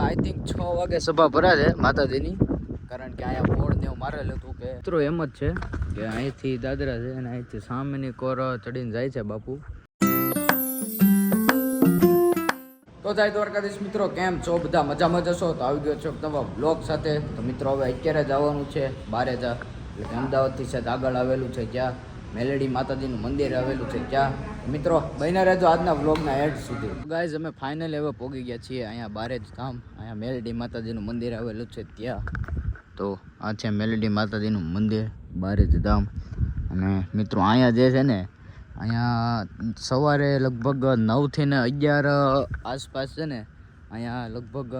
I think 6 વાગે સભા ભરા છે માતાજીની, કારણ કે અહીંયા બોર્ડ ને એવું મારેલું હતું કે મિત્રો એમ જ છે કે અહીંથી દાદરા છે અને અહીંથી સામેની કોર ચડીને જાય છે બાપુ. તો જાય દ્વારકાધીશ મિત્રો, કેમ છો બધા? મજામાં જશો તો આવી ગયો છો નવા બ્લોગ સાથે. તો મિત્રો હવે અત્યારે જવાનું છે બારેજા, એટલે કે અમદાવાદથી છે આગળ આવેલું છે જ્યાં મેલેડી માતાજીનું મંદિર આવેલું છે ત્યાં. મિત્રો બન્યા રહેજો આજના વ્લોગના એડ સુધી. ગાઈઝ અમે ફાઇનલ હવે પહોંચી ગયા છીએ અહીંયા બારેજ ગામ, અહીંયા મેલેડી માતાજીનું મંદિર આવેલું છે ત્યાં. તો આ છે મેલેડી માતાજીનું મંદિર બારેજ ધામ. અને મિત્રો અહીંયા જે છે ને, અહીંયા સવારે લગભગ 9 થી 11 આસપાસ છે ને, અહીંયા લગભગ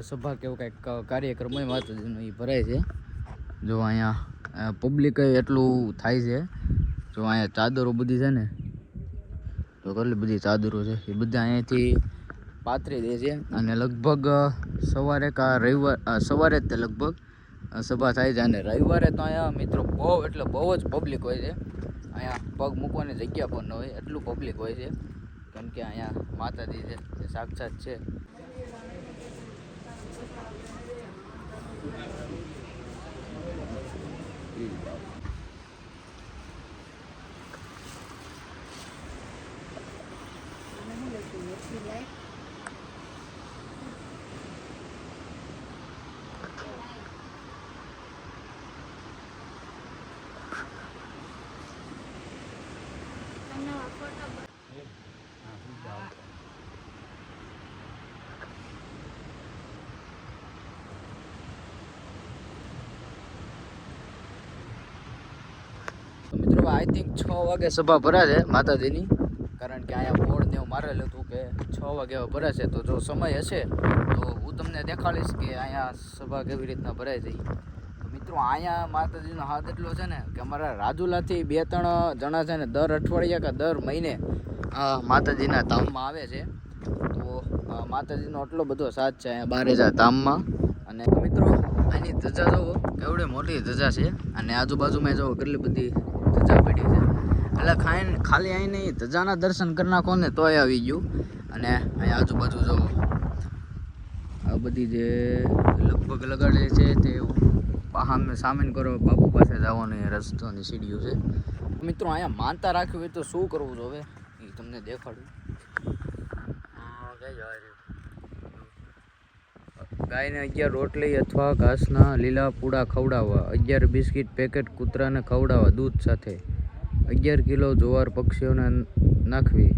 સભા કેવું કંઈક કાર્યક્રમ હોય માતાજીનો એ ભરાય છે. જો અહીંયા પબ્લિક એટલું થાય છે. જો અહીંયા ચાદરો બધી છે ને, તો કેટલી બધી ચાદરો છે એ બધા અહીંયાથી પાથરી દે છે. અને લગભગ સવારે સવારે જ તે લગભગ સભા થાય છે. અને રવિવારે તો અહીંયા મિત્રો બહુ એટલે બહુ જ પબ્લિક હોય છે. અહીંયા પગ મૂકવાની જગ્યા પણ ન હોય, એટલું પબ્લિક હોય છે. કેમ કે અહીંયા માતાજી છે જે સાક્ષાત છે. મિત્રો આઈ થિંક 6 વાગે સભા ભરા છે માતાજીની, કારણ કે અહીંયા બોર્ડ ને એવું મારેલું હતું કે 6 વાગે ભરાશે. તો જો સમય હશે તો હું તમને દેખાડીશ કે અહીંયા સભા કેવી રીતના ભરાય છે. તો મિત્રો અહીંયા માતાજીનો હાથ એટલો છે ને કે અમારા રાજુલાથી 2-3 જણા છે ને દર અઠવાડિયે કે દર મહિને માતાજીના ધામમાં આવે છે. તો માતાજીનો એટલો બધો સાથ છે અહીંયા બારેજા ધામમાં. અને મિત્રો આની ધજા જુઓ કેવડી મોટી ધજા છે, અને આજુબાજુમાં જુઓ કેટલી બધી ધજા પડી છે. એટલે ખાલી અહીં નહીં, ધજાના દર્શન કરી નાખો ને તોય આવી ગયું. અને અહીંયા આજુબાજુ જુઓ આ બધી જે લગભગ લગાડે છે તે સામેન કરો બાપુ પાસે જવાનો રસ્તાની સીડીઓ છે. મિત્રો અહીંયા માનતા રાખવી હોય તો શું કરવું જોઈએ એ તમને દેખાડું. ગાયને 11 રોટલી અથવા ઘાસના લીલા પૂડા ખવડાવવા, 11 બિસ્કિટ પેકેટ કૂતરાને ખવડાવવા દૂધ સાથે, 11 કિલો જુવાર પક્ષીઓને નાખવી,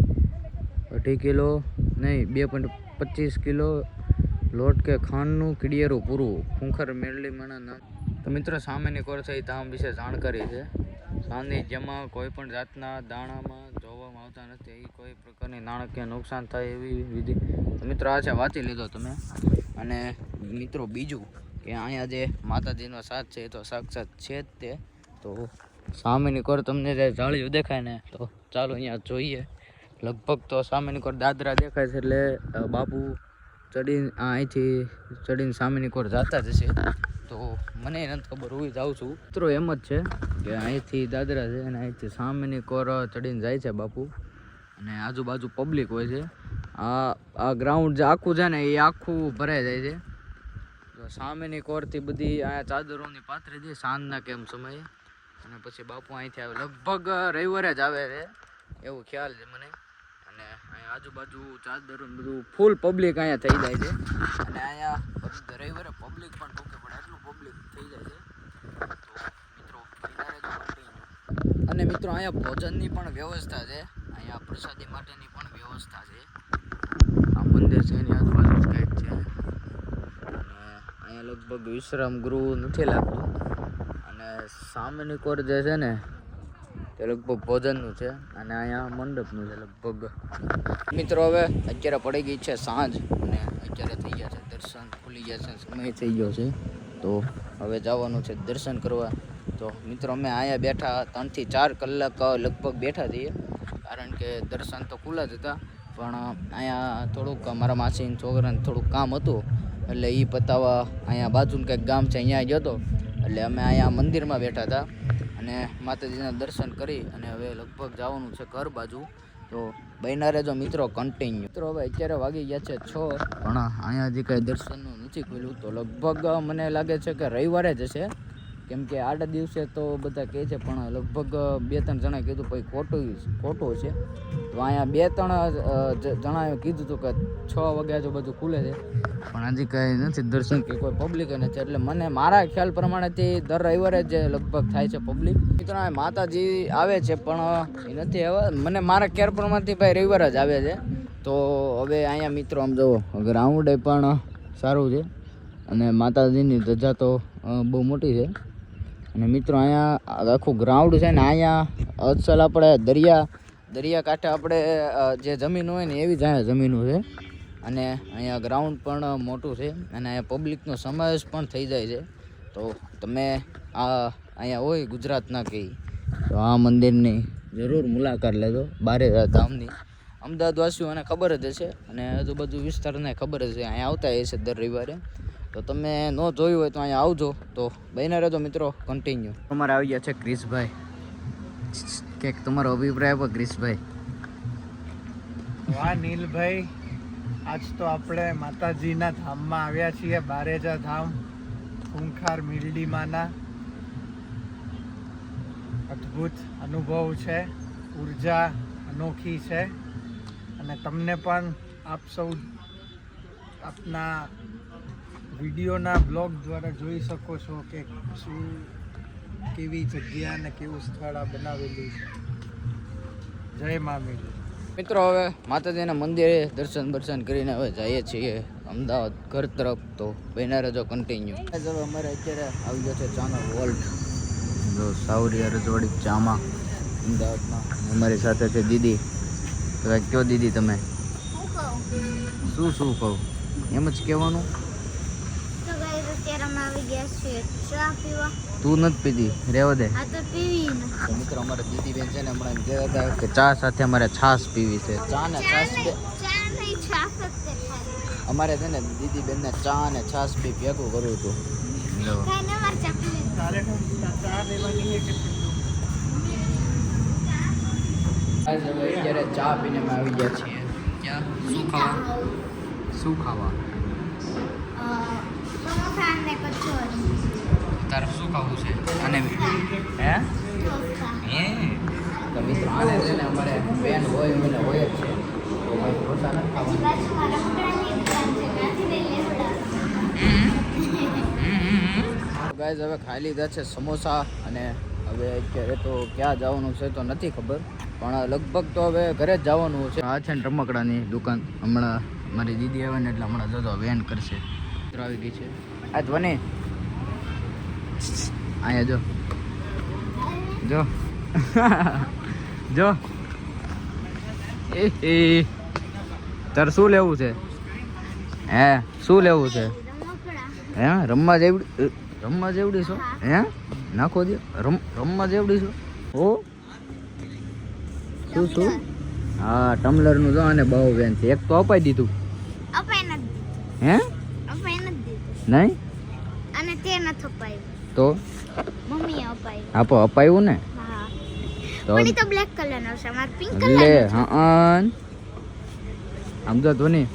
2.5 કિલો નહીં 2.25 કિલો લોટ કે ખાંડનું કીડિયેરું પૂરવું. ખૂંખર મેળલી માના નામ. તો મિત્રો સામેની કોર છે એ ધામ વિશે જાણકારી છે. સાંજની જેમાં કોઈ પણ જાતના દાણામાં જોવામાં આવતા નથી, કોઈ પ્રકારની નાણાકીય નુકસાન થાય એવી વિધિ. તો મિત્રો આ છે, વાંચી લીધો તમે. અને મિત્રો બીજું કે અહીંયા જે માતાજીનો સાથ છે એ તો સાક્ષાત છે જ તે. તો સામેની કોર તમને જે જાળીઓ દેખાય ને, તો ચાલો અહીંયા જોઈએ. લગભગ તો સામેની કોર દાદરા દેખાય છે, એટલે બાપુ ચડીને અહીંથી ચડીને સામેની કોર જતા જશે. તો મને નથી ખબર, હું જાઉં છું. મિત્રો એમ જ છે કે અહીંથી દાદરા છે અને અહીંથી સામેની કોર ચડીને જાય છે બાપુ. અને આજુબાજુ પબ્લિક હોય છે. આ ગ્રાઉન્ડ જે આખું છે ને એ આખું ભરાઈ જાય છે. તો સામેની કોરથી બધી અહીંયા ચાદરોની પાથરી દે સાંજના કેમ સમયે. અને પછી બાપુ અહીંથી આવે, લગભગ રવિવારે જ આવે છે એવું ખ્યાલ છે મને. અને અહીંયા આજુબાજુ ચાદરો બધું ફૂલ પબ્લિક અહીંયા થઈ જાય છે. અને અહીંયા રવિવારે પબ્લિક પણ ટૂંકે પડે એટલું પબ્લિક થઈ જાય છે. તો મિત્રો અને મિત્રો અહીંયા ભોજનની પણ વ્યવસ્થા છે, અહીંયા પ્રસાદી માટેની પણ વ્યવસ્થા છે. આ મંદિર છે એની આજુબાજુ કંઈક છે. અને અહીંયા લગભગ વિશ્રામ ગૃહ નથી લાગતું. અને સામેની કોર જે છે ને તે લગભગ ભોજનનું છે, અને અહીંયા મંડપનું છે લગભગ. મિત્રો હવે અત્યારે પડી ગઈ છે સાંજ, અને અત્યારે થઈ ગયા છે દર્શન, ખુલી ગયા છે, સમય થઈ ગયો છે. તો હવે જવાનું છે દર્શન કરવા. તો મિત્રો અમે અહીંયા બેઠા 3 થી 4 કલાક લગભગ બેઠા છીએ, કારણ કે દર્શન તો ખુલ્લા જ હતા. પણ અહીંયા થોડુંક મારા માસીના છોકરાને થોડુંક કામ હતું, એટલે એ પતાવવા અહીંયા બાજુનું કંઈક ગામ છે અહીંયા ગયો હતો. એટલે અમે અહીંયા મંદિરમાં બેઠા હતા અને માતાજીના દર્શન કરી અને હવે લગભગ જવાનું છે ઘર બાજુ. તો બન્યા રહેજો મિત્રો કન્ટિન્યુ. મિત્રો હવે અત્યારે વાગી ગયા છે 6, પણ અહીંયા હજી કાંઈ દર્શનનું નથી ખુલ્યું. તો લગભગ મને લાગે છે કે રવિવારે જ હશે, કેમ કે આડા દિવસે તો બધા કહે છે, પણ લગભગ 2-3 જણાએ કીધું પછી ખોટું છે. તો અહીંયા 2-3 જણાએ કીધું હતું કે 6 વાગ્યા જો બધું ખુલે છે, પણ હજી કંઈ નથી દર્શન કે કોઈ પબ્લિક નથી. એટલે મને મારા ખ્યાલ પ્રમાણેથી દર રવિવારે જ લગભગ થાય છે પબ્લિક. મિત્રો માતાજી આવે છે પણ એ નથી હવે મને મારા ખ્યાલ પ્રમાણેથી ભાઈ રવિવારે જ આવે છે. તો હવે અહીંયા મિત્રો આમ જુઓ ગ્રાઉન્ડ પણ સારું છે અને માતાજીની ધજા તો બહુ મોટી છે. અને મિત્રો અહીંયા આખું ગ્રાઉન્ડ છે ને અહીંયા અસલ આપણે દરિયા કાંઠે આપણે જે જમીન હોય ને એવી જ અહીંયા જમીનો છે. અને અહીંયા ગ્રાઉન્ડ પણ મોટું છે અને અહીંયા પબ્લિકનો સમાવેશ પણ થઈ જાય છે. તો તમે અહીંયા હોય ગુજરાતના કે તો આ મંદિરની જરૂર મુલાકાત લેજો. બારેજા ધામની અમદાવાદવાસીઓને ખબર જ હશે અને આજુબાજુ વિસ્તારને ખબર જ છે, અહીંયા આવતા હશે દર રવિવારે. તો તમે ન જોયું હોય તો અહીંયા આવજો. તો બન્યા રહેજો મિત્રો કન્ટિન્યુ. અમારે આવી ગયા છે ક્રિશભાઈ, કંઈક તમારો અભિપ્રાય આપો ક્રિશભાઈ. વાહ નીલભાઈ, આજ તો આપણે માતાજીના ધામમાં આવ્યા છીએ, બારેજા ધામ ખૂંખાર મિલડીમાના. અદ્ભુત અનુભવ છે, ઉર્જા અનોખી છે અને તમને પણ આપ સૌ આપના વિડીયોના બ્લોગ દ્વારા જોઈ શકો છો કે શું કેવી જગ્યા અને કેવું સ્થળ આ બનાવેલું છે. જય મા મેલી. મિત્રો હવે માતાજીના મંદિરે દર્શન કરીને હવે જઈએ છીએ અમદાવાદ ઘર તરફ. તો બન્યા રહેજો કન્ટિન્યુ. હવે અમારે અત્યારે આવી ગયો છે ચાનો વોલ્ટ, જો સાવરિયા રજવાડી ચામાં અમદાવાદમાં. અમારી સાથે છે દીદી. તો કયો દીદી તમે શું કહું એમ જ કહેવાનું. તું નથી પીધી રહેવા દે. તો મિત્રો અમારે દીદી બેન છે ને હમણાં એમ કહેતા હતા કે ચા સાથે અમારે છાશ પીવી છે. ચા ને છાશ અમારે છે ને દીદી બેન ને ચા અને છાશ બી ભેગું કરવું હતું. અત્યારે ચા પીને અમે આવી ગયા છીએ. ક્યાં શું ખાવા તારે શું ખાવું છે? અને હે તો મિત્રો આને છે ને અમારે બેન હોય મને હોય જ છે, તો ભાઈ ઢોસા નથી ખાવાનું. ગાઈઝ હવે ખાઈ લીધા છે સમોસા અને હવે અત્યારે તો ક્યાં જવાનું છે તો નથી ખબર, પણ લગભગ તો હવે ઘરે જ જવાનું છે. આ છે ને રમકડાની દુકાન. હમણાં મારી દીદી આવે ને એટલે હમણાં જતો વેન કરશે. આવી ગઈ છે આ ધ્વનિ. અહીંયા જો જો એ તારે શું લેવું છે? હે શું લેવું છે? હે રમવા જેવડી છો? હે નાખો દે રમવા જેવડી છો? ઓ શું હા ટમ્બલરનું જો અને બહુ વેન છે. એક તો અપાઈ દીધું. હે નહીં અને તે નથી અપાયું તો મમ્મીએ અપાયું. આપો અપાયું ને હા તો પણ ઈ તો બ્લેક કલરનો છે, મારે પિંક કલર લે. હા આમ જો ધોની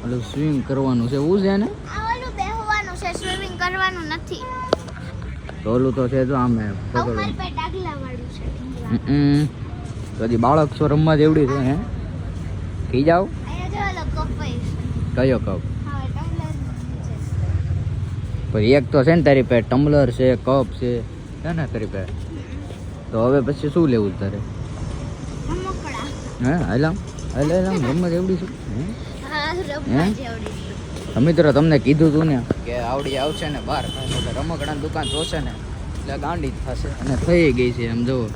ઓલું સ્વિંગ કરવાનું છે એવું છે ને. આ ઓલું બેહવાનું છે, સ્વિમિંગ કરવાનું નથી. તો ઓલું તો છે જો આમે આ પકડો. મારી પાસે ડાગલા વાળું છે. તો હજી બાળક છો રમવા જેવડી છે. હે કી જાવ અહીંયા જો ઓલો કપ છે. કયો કપ? હા ટમ્બલર છે. પછી એક તો છે ને તારી પાસે ટમ્બલર છે, કપ છે ને તારી પાસે. તો હવે પછી શું લેવું તારે? રમકડા. હે હાલામ રમવા જેવડી છે. હા રમવા જેવડી છે. મિત્રો તમને કીધું તું ને કે આવડી આવશે ને બહાર રમકડાની દુકાન જોશે ને એટલે ગાંડી જ થશે અને થઈ ગઈ છે એમ જુઓ.